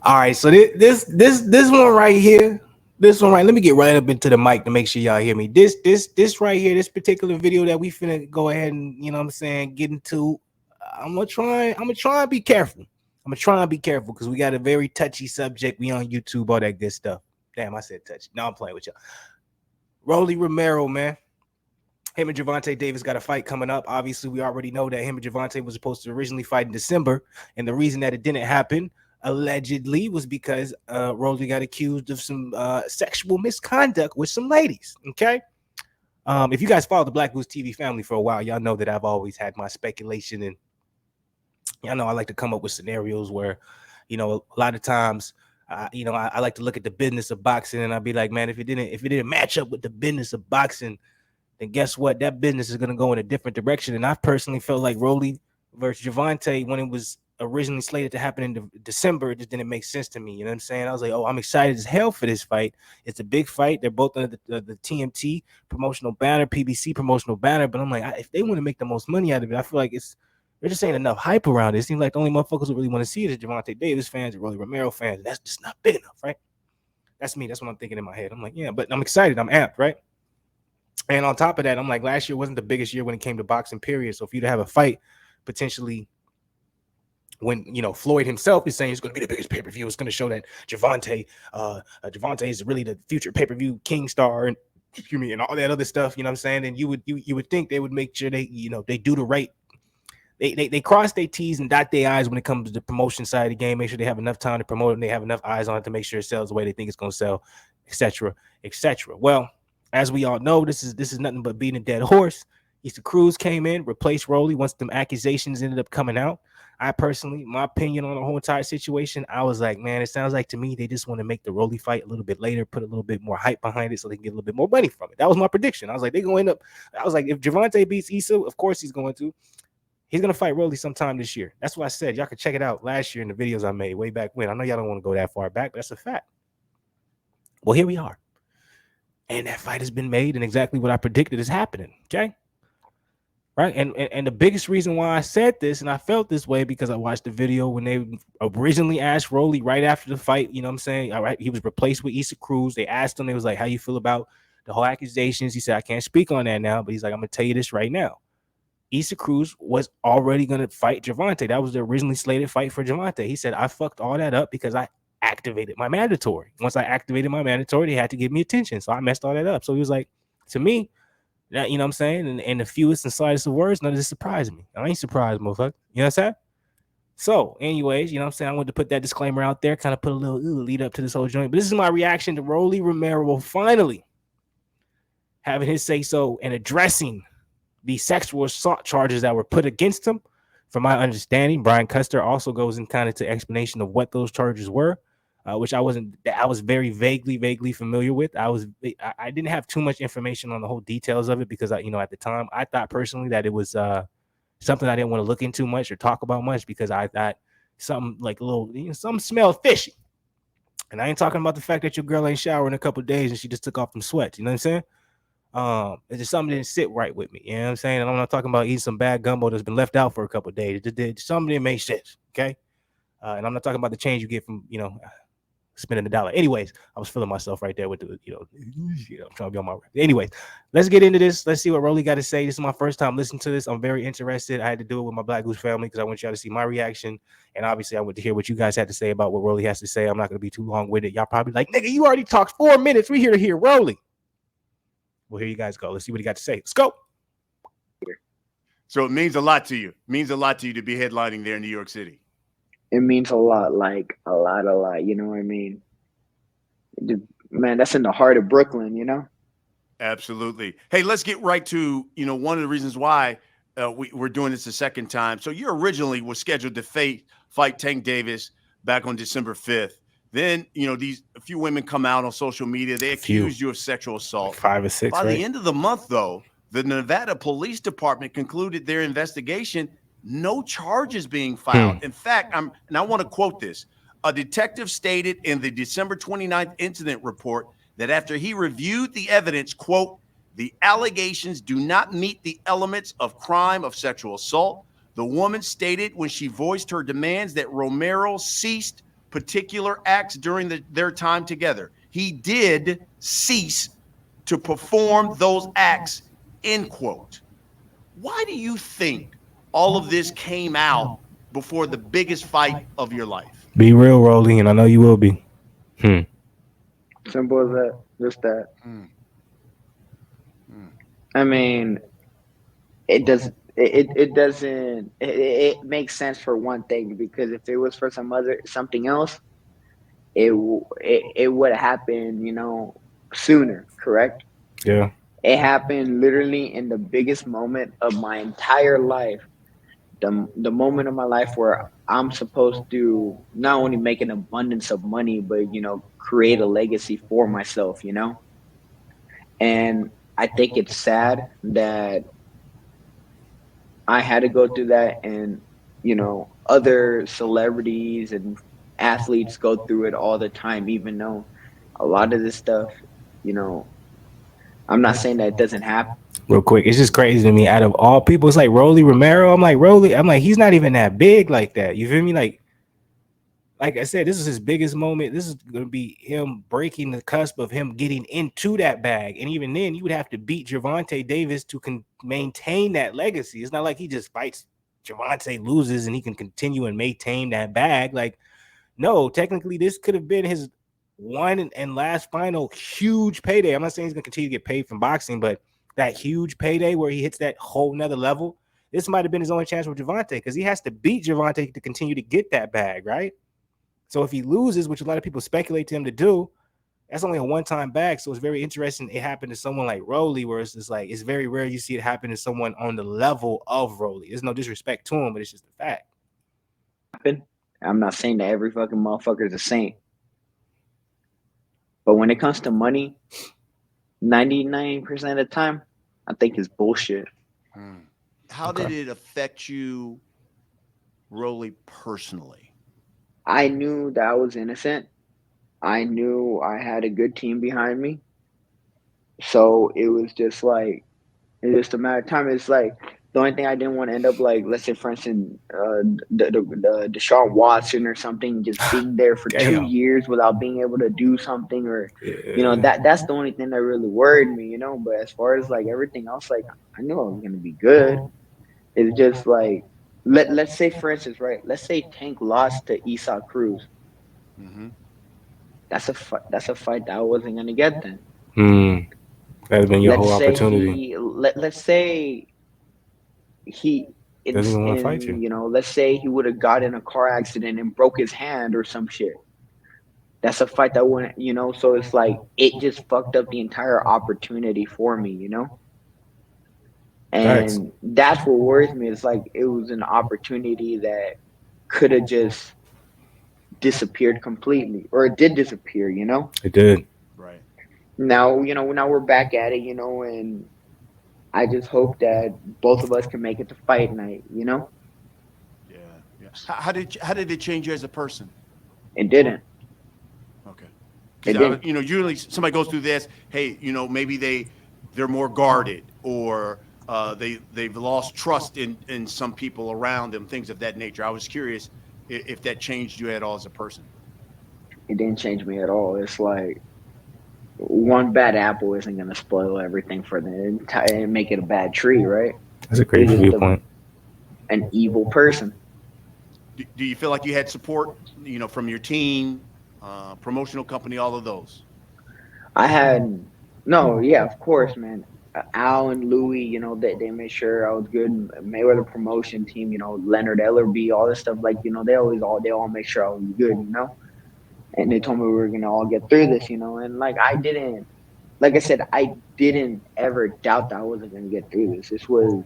All right, so this one right here, this one right. Let me get right up into the mic to make sure y'all hear me. This right here, this particular video that we finna go ahead and what I'm saying, get into. I'm gonna try and be careful. I'm gonna try and be careful because we got a very touchy subject. We on YouTube, all that good stuff. Damn, I said touchy. No, I'm playing with y'all. Rolly Romero, man. Him and Gervonta Davis got a fight coming up. Obviously, we already know that him and Gervonta was supposed to originally fight in December, and the reason that it didn't happen allegedly was because Rolly got accused of some sexual misconduct with some ladies. Okay, if you guys follow the Black Goose TV family for a while, y'all know that I've always had my speculation, and y'all know I like to come up with scenarios where, a lot of times. I like to look at the business of boxing, and I'd be like, man, if it didn't match up with the business of boxing, then guess what? That business is going to go in a different direction. And I personally felt like Rolly versus Gervonta, when it was originally slated to happen in December, it just didn't make sense to me. You know what I'm saying? I was like, oh, I'm excited as hell for this fight. It's a big fight. They're both under the TMT promotional banner, PBC promotional banner. But I'm like, if they want to make the most money out of it, I feel like there just ain't enough hype around it. It seems like the only motherfuckers who really want to see it is Gervonta Davis fans and Rolly Romero fans. And that's just not big enough, right? That's me. That's what I'm thinking in my head. I'm like, yeah, but I'm excited. I'm amped, right? And on top of that, I'm like, last year wasn't the biggest year when it came to boxing, period. So for you to have a fight potentially when, Floyd himself is saying it's going to be the biggest pay-per-view, it's going to show that Gervonta is really the future pay-per-view king star and and all that other stuff, you know what I'm saying? And you would think they would make sure they do the right. They cross their T's and dot their I's when it comes to the promotion side of the game. Make sure they have enough time to promote it and they have enough eyes on it to make sure it sells the way they think it's going to sell, etc., etc. Well, as we all know, this is nothing but beating a dead horse. Issa Cruz came in, replaced Rolly once them accusations ended up coming out. I personally, my opinion on the whole entire situation, I was like, man, it sounds like to me they just want to make the Rolly fight a little bit later, put a little bit more hype behind it so they can get a little bit more money from it. That was my prediction. I was like, they're going to end up. I was like, if Gervonta beats Issa, of course he's going to. He's going to fight Rolly sometime this year. That's what I said. Y'all can check it out last year in the videos I made way back when. I know y'all don't want to go that far back, but that's a fact. Well, here we are. And that fight has been made, and exactly what I predicted is happening. Okay. Right. And the biggest reason why I said this and I felt this way because I watched the video when they originally asked Rolly right after the fight. You know what I'm saying? All right. He was replaced with Issa Cruz. They asked him, they was like, how you feel about the whole accusations? He said, I can't speak on that now, but he's like, I'm going to tell you this right now. Issa Cruz was already going to fight Gervonta. That was the originally slated fight for Gervonta. He said, I fucked all that up because I activated my mandatory. Once I activated my mandatory, they had to give me attention. So I messed all that up. So he was like, to me, that, you know what I'm saying? And the fewest and slightest of words, none of this surprised me. I ain't surprised, motherfucker. You know what I'm saying? So, anyways, you know what I'm saying? I wanted to put that disclaimer out there, kind of put a little lead up to this whole joint. But this is my reaction to Rolly Romero finally having his say so and addressing the sexual assault charges that were put against him. From my understanding, Brian Custer also goes in kind of to explanation of what those charges were. Which I was very vaguely familiar with. I didn't have too much information on the whole details of it because at the time I thought personally that it was something I didn't want to look into much or talk about much because I thought something like a little, something smelled fishy. And I ain't talking about the fact that your girl ain't showered in a couple of days and she just took off some sweat. You know what I'm saying? It's just something that didn't sit right with me. You know what I'm saying? And I'm not talking about eating some bad gumbo that's been left out for a couple of days. Something didn't make sense. Okay. And I'm not talking about the change you get from, spending $1. Anyways, I was feeling myself right there with the, I'm trying to be on my. Anyways, let's get into this. Let's see what Rolly got to say. This is my first time listening to this. I'm very interested. I had to do it with my Black Goose family because I want y'all to see my reaction. And obviously, I want to hear what you guys had to say about what Rolly has to say. I'm not going to be too long with it. Y'all probably like, nigga, you already talked 4 minutes. We here to hear Rolly. Well, here you guys go. Let's see what he got to say. Let's go. So it means a lot to you. It means a lot to you to be headlining there in New York City. It means a lot, like a lot. You know what I mean? Man, that's in the heart of Brooklyn, Absolutely. Hey, let's get right to, one of the reasons why we're doing this a second time. So you originally were scheduled to fight Tank Davis back on December 5th. Then, a few women come out on social media. They accused you of sexual assault. Like 5 or 6, By right? the end of the month, though, the Nevada Police Department concluded their investigation. No charges being filed. In fact, I want to quote this. A detective stated in the December 29th incident report that after he reviewed the evidence, quote, the allegations do not meet the elements of crime of sexual assault. The woman stated when she voiced her demands that Romero ceased particular acts during their time together, he did cease to perform those acts, end quote. Why do you think all of this came out before the biggest fight of your life? Be real, Rolly, and I know you will be. Simple as that. Just that. Mm, mm. I mean, it does. It doesn't. It makes sense for one thing, because if it was for something else, it would happen. Sooner. Correct. Yeah. It happened literally in the biggest moment of my entire life. The moment of my life where I'm supposed to not only make an abundance of money, but create a legacy for myself. And I think it's sad that I had to go through that, and other celebrities and athletes go through it all the time, even though a lot of this stuff, you know, I'm not saying that it doesn't happen. Real quick, it's just crazy to me. Out of all people, it's like Romero. I'm like, he's not even that big like that. You feel me? Like I said, this is his biggest moment. This is going to be him breaking the cusp of him getting into that bag. And even then, you would have to beat Gervonta Davis to maintain that legacy. It's not like he just fights Gervonta, loses, and he can continue and maintain that bag. Like, no, technically, this could have been his one and last final huge payday. I'm not saying he's going to continue to get paid from boxing, but that huge payday where he hits that whole nother level, this might have been his only chance with Gervonta, because he has to beat Gervonta to continue to get that bag, right? So if he loses, which a lot of people speculate to him to do, that's only a one-time bag. So it's very interesting it happened to someone like Rolly, where it's just like, it's very rare you see it happen to someone on the level of Rolly. There's no disrespect to him, but it's just a fact. I'm not saying that every fucking motherfucker is a saint. But when it comes to money, 99% of the time, I think it's bullshit. How did it affect you, Rolly, personally? I knew that I was innocent. I knew I had a good team behind me. So it was just like, it's just a matter of time. It's like, the only thing I didn't want to end up like, let's say, for instance, the Deshaun Watson or something, just being there for 2 years without being able to do something, or that's the only thing that really worried me. But as far as like everything else, like, I knew I was gonna be good. It's just like, let's say, for instance, right? Let's say Tank lost to Esau Cruz. Mm-hmm. That's a fight that I wasn't gonna get then. That'd have been your whole opportunity. Let's say he doesn't even want to fight you. Let's say he would have got in a car accident and broke his hand or some shit. That's a fight that wouldn't, so it's like, it just fucked up the entire opportunity for me. And that's what worries me. It's like, it was an opportunity that could have just disappeared completely, or it did disappear. It did. Right. Now we're back at it, and I just hope that both of us can make it to fight night. Yeah. How did it change you as a person? It didn't. Okay. It didn't. Usually somebody goes through this. Hey, maybe they're more guarded, or they've lost trust in some people around them, things of that nature. I was curious if that changed you at all as a person. It didn't change me at all. It's like, one bad apple isn't going to spoil everything for the entire and make it a bad tree, right? That's a crazy viewpoint. An evil person. Do you feel like you had support, from your team, promotional company, all of those? I had yeah, of course, man. Al and Louie, they made sure I was good. Mayweather promotion team, Leonard Ellerby, all this stuff. Like, they all make sure I was good, And they told me we were gonna all get through this, and like, I said, I didn't ever doubt that I wasn't gonna get through this. It was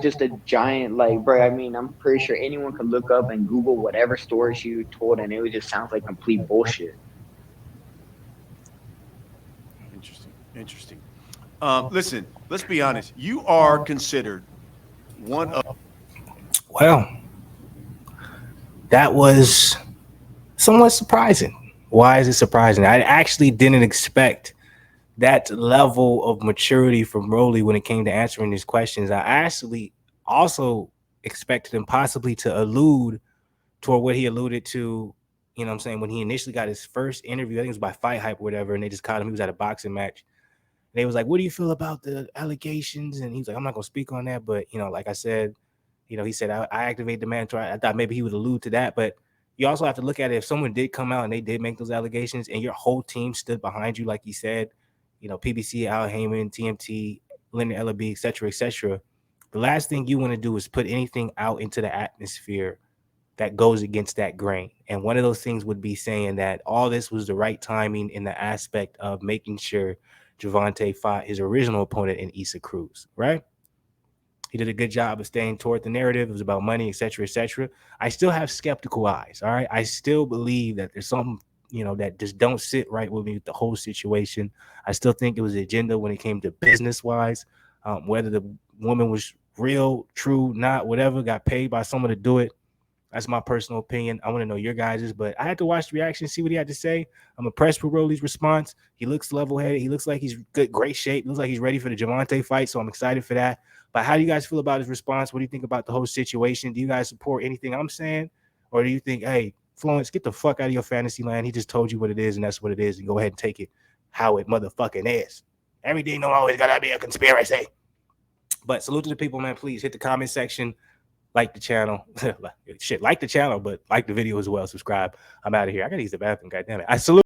just a giant, like, bro. I mean, I'm pretty sure anyone could look up and Google whatever stories you told, and it just sounds like complete bullshit. Interesting. Listen, let's be honest. You are considered one of. Well, that was somewhat surprising. Why is it surprising? I actually didn't expect that level of maturity from Rolly when it came to answering these questions. I actually also expected him possibly to allude toward what he alluded to you know what I'm saying, when he initially got his first interview, I think it was by Fight Hype or whatever, and they just caught him. He was at a boxing match. And they was like, "What do you feel about the allegations?" And he's like, "I'm not gonna speak on that, but you know, like I said, you know, he said I activate the mandatory." I thought maybe he would allude to that, but you also have to look at it. If someone did come out and they did make those allegations, and your whole team stood behind you, like he said, you know, PBC, Al Heyman, TMT, Leonard Ellaby, etc., etc. The last thing you want to do is put anything out into the atmosphere that goes against that grain. And one of those things would be saying that all this was the right timing in the aspect of making sure Gervonta fought his original opponent in Issa Cruz, right? He did a good job of staying toward the narrative. It was about money, etc., etc. I still have skeptical eyes, all right? I still believe that there's something, you know, that just don't sit right with me with the whole situation. I still think it was agenda when it came to business-wise, whether the woman was real, true, not, whatever, got paid by someone to do it. That's my personal opinion. I want to know your guys's, but I had to watch the reaction, see what he had to say. I'm impressed with Rolly's response. He looks level-headed. He looks like he's good, great shape. Looks like he's ready for the Gervonta fight, so I'm excited for that. But how do you guys feel about his response? What do you think about the whole situation? Do you guys support anything I'm saying, or do you think, hey, Florence, get the fuck out of your fantasy land? He just told you what it is, and that's what it is, and go ahead and take it how it motherfucking is. Everything don't always gotta be a conspiracy. But salute to the people, man. Please hit the comment section. Like the channel. Shit, like the channel, but like the video as well. Subscribe. I'm out of here. I gotta use the bathroom. God damn it. I salute.